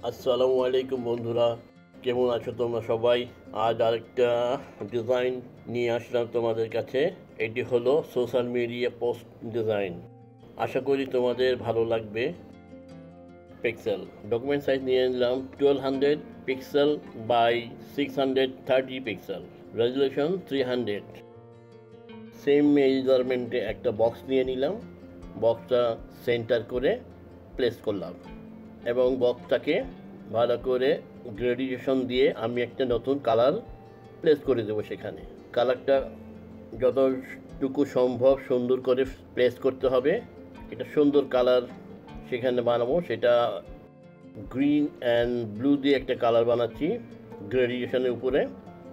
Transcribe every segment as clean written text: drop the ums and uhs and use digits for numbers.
আসসালামু আলাইকুম বন্ধুরা, কেমন আছো তোমরা সবাই? আজ আরেকটা ডিজাইন নিয়ে আসলাম তোমাদের কাছে। এটি হলো সোশ্যাল মিডিয়া পোস্ট ডিজাইন। আশা করি তোমাদের ভালো লাগবে। পিক্সেল ডকুমেন্ট সাইজ নিয়ে নিলাম 1200 pixel by 630 pixel, resolution 300। Same মেজারমেন্টে একটা বক্স নিয়ে নিলাম, বক্সটা সেন্টার করে প্লেস করলাম এবং বক্সটাকে ভালো করে গ্রেডিয়েশন দিয়ে আমি একটা নতুন কালার প্লেস করে দেবো সেখানে। কালারটা যতটুকু সম্ভব সুন্দর করে প্লেস করতে হবে। এটা সুন্দর কালার সেখানে বানাবো, সেটা গ্রিন অ্যান্ড ব্লু দিয়ে একটা কালার বানাচ্ছি গ্রেডিয়েশনের উপরে।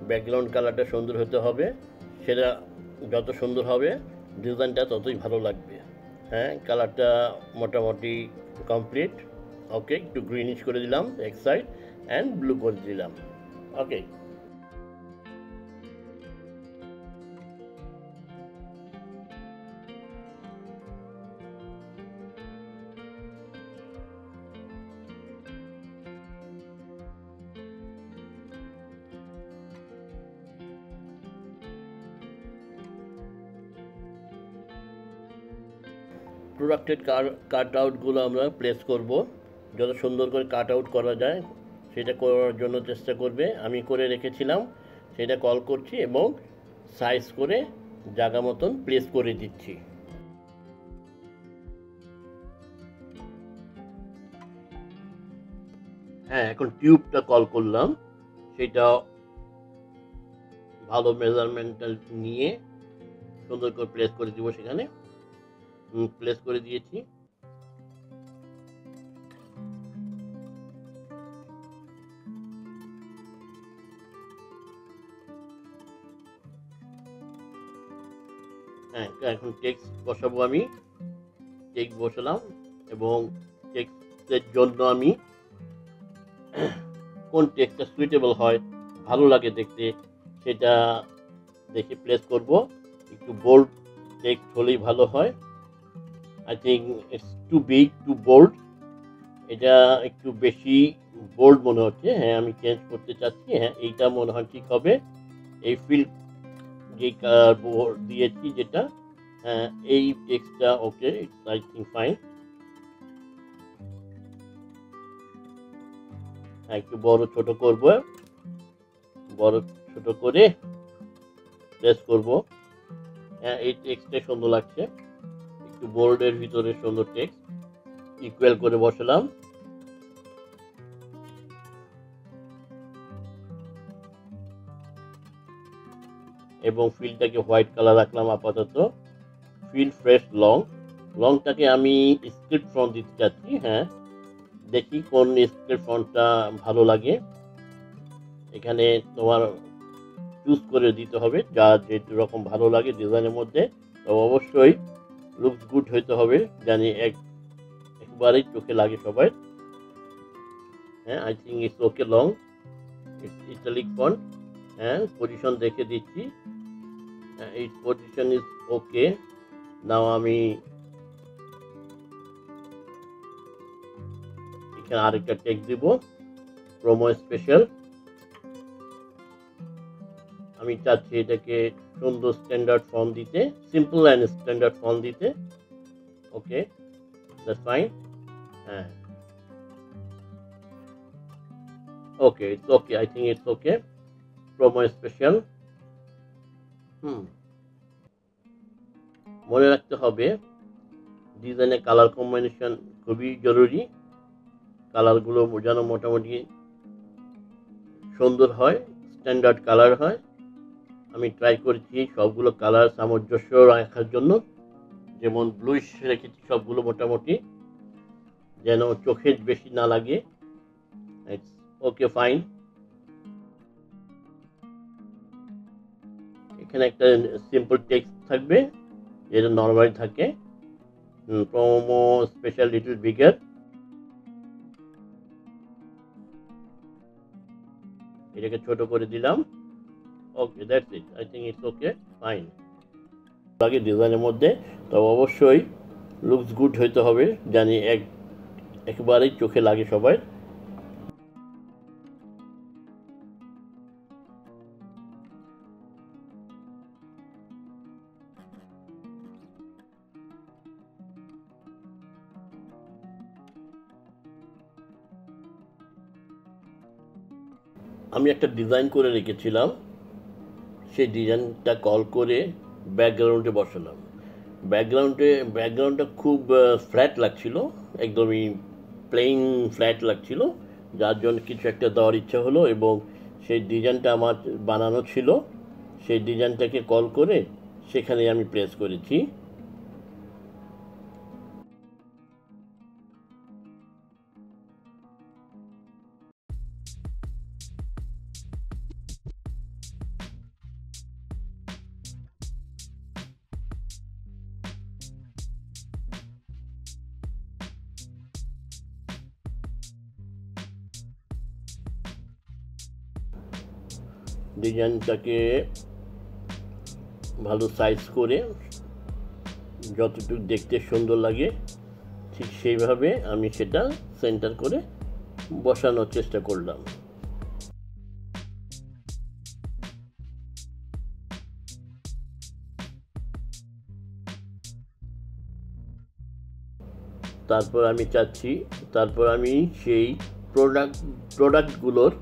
ব্যাকগ্রাউন্ড কালারটা সুন্দর হতে হবে, সেটা যত সুন্দর হবে ডিজাইনটা ততই ভালো লাগবে। হ্যাঁ, কালারটা মোটামুটি কমপ্লিট। ওকে, একটু গ্রিনিশ করে দিলাম এক সাইড অ্যান্ড ব্লু করে দিলাম। ওকে, প্রোডাক্টের কাট আউটগুলো আমরা প্লেস করব। যত সুন্দর করে কাট আউট করা যায় সেটা করার জন্য চেষ্টা করবে। আমি করে রেখেছিলাম, সেটা কল করছি এবং সাইজ করে জায়গা মতন প্লেস করে দিচ্ছি। হ্যাঁ, এখন টিউবটা কল করলাম, সেটা ভালো মেজারমেন্টটা নিয়ে সুন্দর করে প্লেস করে দিব সেখানে। প্লেস করে দিয়েছি। হ্যাঁ, এখন টেক্সট বসাবো আমি। টেক্সট বসালাম এবং টেক্সটের জন্য আমি কোন টেক্সটটা সুইটেবল হয়, ভালো লাগে দেখতে, সেটা দেখে প্লেস করব। একটু বোল্ড টেক্সট হলেই ভালো হয়। I think it's too big too bold. এটা একটু বেশি বোল্ড মনে হচ্ছে। হ্যাঁ, আমি চেঞ্জ করতে চাচ্ছি। হ্যাঁ, এইটা মনে হয় ঠিক হবে। এই ফিল যে দিয়েছি যেটা, হ্যাঁ, এই টেক্সটটা ওকে, ইটস আই থিঙ্ক ফাইন। একটু বড় ছোট করব, বড় ছোট করে প্রেস করব। হ্যাঁ, এই টেক্সটটা সুন্দর লাগছে, একটু বোল্ডের ভিতরে সুন্দর টেক্সট। ইকুয়াল করে বসালাম এবং ফিলটাকে হোয়াইট কালার রাখলাম আপাতত। ফিল ফ্রেশ লং, লংটাকে আমি স্ক্রিপ্ট ফন্ট দিতে চাচ্ছি। হ্যাঁ, দেখি কোন স্ক্রিপ্ট ফন্টটা ভালো লাগে। এখানে তোমার চুজ করে দিতে হবে যা যে রকম ভালো লাগে ডিজাইনের মধ্যে। তো অবশ্যই লুকস গুড হইতে হবে, জানি একবারেই চোখে লাগে সবাই। হ্যাঁ, I think it's okay long, it's italic font. হ্যাঁ, পজিশন দেখে দিচ্ছি। এই পজিশন ইজ ওকে। নাও আমি এখানে আরেকটা টেক্সট দিব, প্রোমো স্পেশাল। আমি চাচ্ছি এটাকে সুন্দর স্ট্যান্ডার্ড ফর্ম দিতে, সিম্পল অ্যান্ড স্ট্যান্ডার্ড ফর্ম দিতে। Okay, that's fine. হ্যাঁ, okay, it's okay, I think it's okay. Promo special. মনে রাখতে হবে ডিজাইনের কালার কম্বিনেশন খুবই জরুরি। কালারগুলো যেন মোটামুটি সুন্দর হয়, স্ট্যান্ডার্ড কালার হয়। আমি ট্রাই করেছি সবগুলো কালার সামঞ্জস্য রাখার জন্য। যেমন ব্লুইশ রেখেছি সবগুলো মোটামুটি, যেন চোখে বেশি না লাগে। It's okay, fine. এখানে একটা সিম্পল টেক্সট থাকবে যেটা নর্মালি থাকে, প্রোমো স্পেশাল লিটল বিগার। এটাকে ছোট করে দিলাম। Okay, that's it, I think it's okay, fine. লাগে ডিজাইনের মধ্যে, তবে অবশ্যই লুকস গুড হইতে হবে, জানি একবারেই চোখে লাগে সবাই। আমি একটা ডিজাইন করে রেখেছিলাম, সেই ডিজাইনটা কল করে ব্যাকগ্রাউন্ডে বসালাম। ব্যাকগ্রাউন্ডটা খুব ফ্ল্যাট লাগছিল, একদমই প্লেন ফ্ল্যাট লাগছিল, যার জন্য কিছু একটা দেওয়ার ইচ্ছা হলো এবং সেই ডিজাইনটা আমার বানানো ছিল, সেই ডিজাইনটাকে কল করে সেখানে আমি প্লেস করেছি। ডিজাইনটাকে ভালো সাইজ করে যতটুকু দেখতে সুন্দর লাগে ঠিক সেইভাবে আমি সেটা সেন্টার করে বসানোর চেষ্টা করলাম। তারপর আমি সেই প্রোডাক্টগুলোর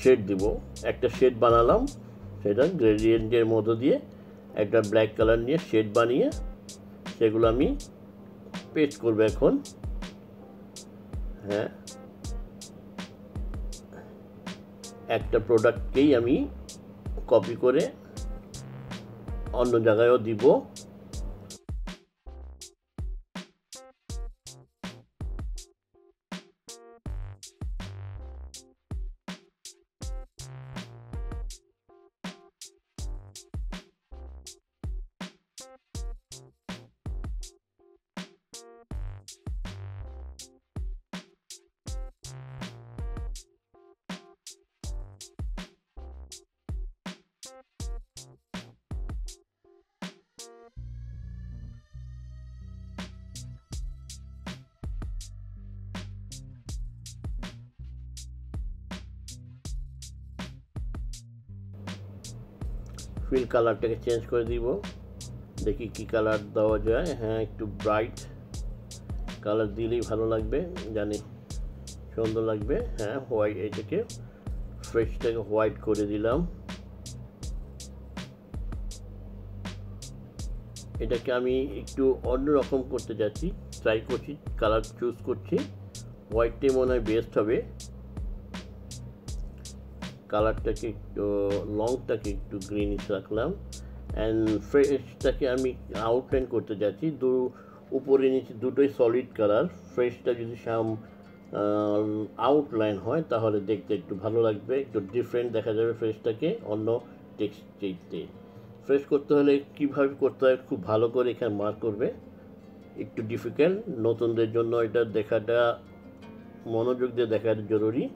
শেড দিব। একটা শেড বানালাম, সেটা গ্রেডিয়েন্টের মধ্য দিয়ে একটা ব্ল্যাক কালার নিয়ে শেড বানিয়ে সেগুলো আমি পেস্ট করবো এখন। হ্যাঁ, একটা প্রোডাক্টকেই আমি কপি করে অন্য জায়গায়ও দিব। ফিল কালারটাকে চেঞ্জ করে দিব, দেখি কি কালার দেওয়া যায়। হ্যাঁ, একটু ব্রাইট কালার দিলেই ভালো লাগবে, জানি সুন্দর লাগবে। হ্যাঁ, হোয়াইট, এটাকে ফ্রেশটাকে হোয়াইট করে দিলাম। এটাকে আমি একটু অন্যরকম করতে যাচ্ছি, ট্রাই করছি, কালার চুজ করছি। হোয়াইটটাই মনে হয় বেস্ট হবে। কালারটাকে একটু, লংটাকে একটু গ্রিনিশ রাখলাম, অ্যান্ড ফ্রেশটাকে আমি আউটলাইন করতে যাচ্ছি। উপরে নিচে দুটোই সলিড কালার। ফ্রেশটা যদি আউটলাইন হয় তাহলে দেখতে একটু ভালো লাগবে, একটু ডিফারেন্ট দেখা যাবে ফ্রেশটাকে অন্য টেক্সটে। ফ্রেশ করতে হলে কীভাবে করতে হয় খুব ভালো করে এখানে মার্ক করবে, একটু ডিফিকাল্ট, নতুনদের জন্য এটা দেখাটা, মনোযোগ দিয়ে দেখাটা জরুরি।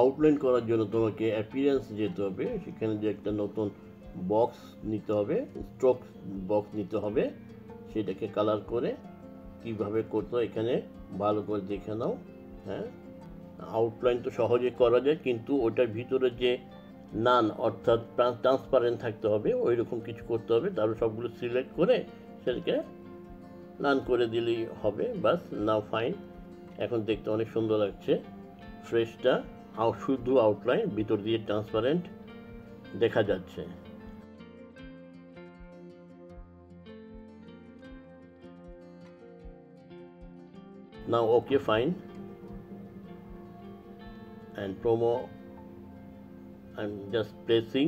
আউটলাইন করার জন্য তোমাকে অ্যাপিয়ারেন্স যেতে হবে, সেখানে যে একটা নতুন বক্স নিতে হবে, স্ট্রোক বক্স নিতে হবে, সেটাকে কালার করে কীভাবে করতে হয় এখানে ভালো করে দেখে নাও। হ্যাঁ, আউটলাইন তো সহজে করা যায়, কিন্তু ওটার ভিতরে যে নান অর্থাৎ ট্রান্সপারেন্ট থাকতে হবে, ওই রকম কিছু করতে হবে। তারপর সবগুলো সিলেক্ট করে সেটাকে নান করে দিলেই হবে, বাস। নাও ফাইন, এখন দেখতে অনেক সুন্দর লাগছে। ফ্রেশটা শুধু আউটলাইন, ভিতর দিয়ে ট্রান্সপারেন্ট দেখা যাচ্ছে। Now okay, fine. And promo I am just placing,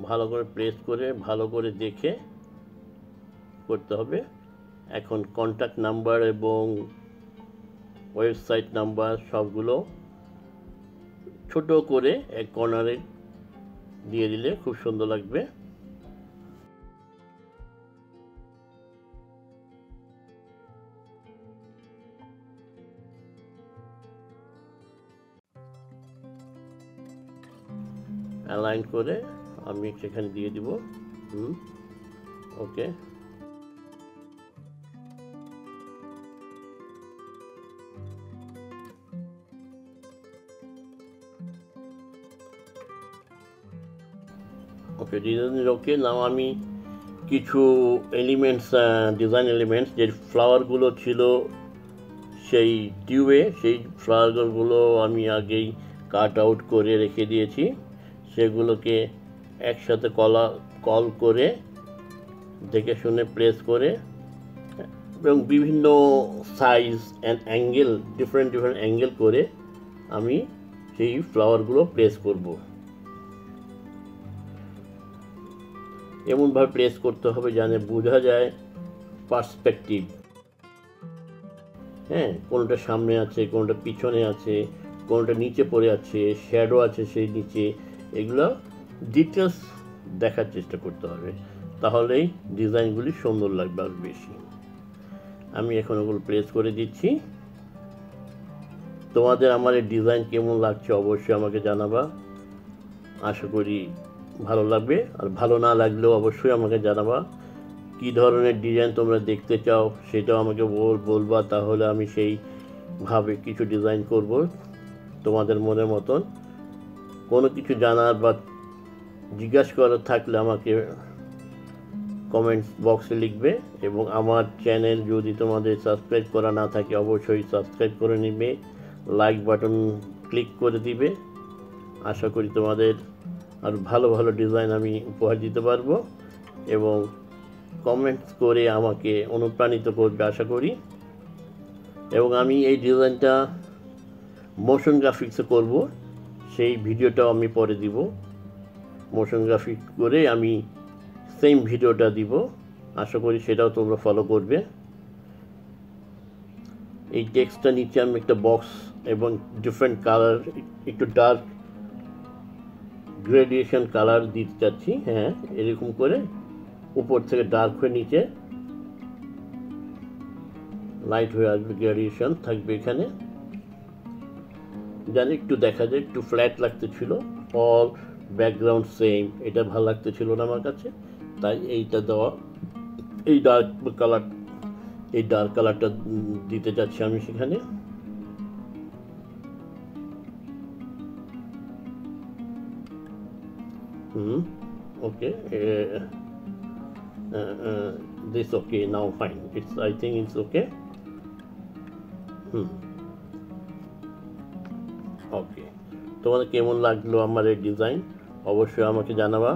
ভালো করে প্লেস করে ভালো করে দেখে করতে হবে। এখন কন্ট্যাক্ট নাম্বার এবং ওয়েবসাইট নাম্বার সবগুলো ছোট করে এক কর্নারে দিয়ে দিলে খুব সুন্দর লাগবে। অ্যালাইন করে আমি সেখানে দিয়ে দিব। ওকে, ওকে, ডিজাইন ওকে। নাও আমি কিছু এলিমেন্টস, ডিজাইন এলিমেন্টস, যে ফ্লাওয়ারগুলো ছিল সেই টিউবে, সেই ফ্লাওয়ারগুলো আমি আগেই কাট আউট করে রেখে দিয়েছি। সেগুলোকে একসাথে কল করে দেখে শুনে প্লেস করে এবং বিভিন্ন size and angle, different angle করে আমি সেই ফ্লাওয়ারগুলো প্লেস করব। এমনভাবে প্লেস করতে হবে যেন বোঝা যায় পার্সপেক্টিভ। হ্যাঁ, কোনটা সামনে আছে, কোনটা পিছনে আছে, কোনটা নিচে পড়ে আছে, শ্যাডো আছে সেই নিচে, এগুলো ডিটেলস দেখার চেষ্টা করতে হবে, তাহলেই ডিজাইনগুলি সুন্দর লাগবে আর বেশি। আমি এখন ওগুলো প্লেস করে দিচ্ছি। তোমাদের আমার এই ডিজাইন কেমন লাগছে অবশ্যই আমাকে জানাবা। আশা করি ভালো লাগবে, আর ভালো না লাগলেও অবশ্যই আমাকে জানাবা। কী ধরনের ডিজাইন তোমরা দেখতে চাও সেটাও আমাকে বলবা, তাহলে আমি সেইভাবে কিছু ডিজাইন করব তোমাদের মনের মতন। কোনো কিছু জানার বা জিজ্ঞাসা করার থাকলে আমাকে কমেন্টস বক্সে লিখবে, এবং আমার চ্যানেল যদি তোমাদের সাবস্ক্রাইব করা না থাকে অবশ্যই সাবস্ক্রাইব করে নিবে, লাইক বাটন ক্লিক করে দিবে। আশা করি তোমাদের আর ভালো ভালো ডিজাইন আমি উপহার দিতে পারবো, এবং কমেন্টস করে আমাকে অনুপ্রাণিত করবে আশা করি। এবং আমি এই ডিজাইনটা মোশন গ্রাফিক্সে করব, সেই ভিডিওটাও আমি পরে দিব। মোশন গ্রাফিক্স করে আমি সেম ভিডিওটা দিব, আশা করি সেটাও তোমরা ফলো করবে। এই টেক্সটটা নিচে আমি একটা বক্স এবং ডিফারেন্ট কালার, একটু ডার্ক গ্রেডিয়েশন কালার দিতে চাচ্ছি। হ্যাঁ, এরকম করে উপর থেকে ডার্ক হয়ে নিচে লাইট হয়ে আসবে, গ্রেডিয়েশন থাকবে এখানে, যেন একটু দেখা যায়, একটু ফ্ল্যাট লাগতেছিল। অল ব্যাকগ্রাউন্ড সেম, এটা ভালো লাগতেছিল না আমার কাছে, তাই এইটা দেওয়া, এই ডার্ক কালারটা দিতে যাচ্ছি আমি সেখানে। ওকে, this okay now, fine, I think it's okay. ওকে, তোমাদের কেমন লাগলো আমার এই ডিজাইন অবশ্যই আমাকে জানাবা।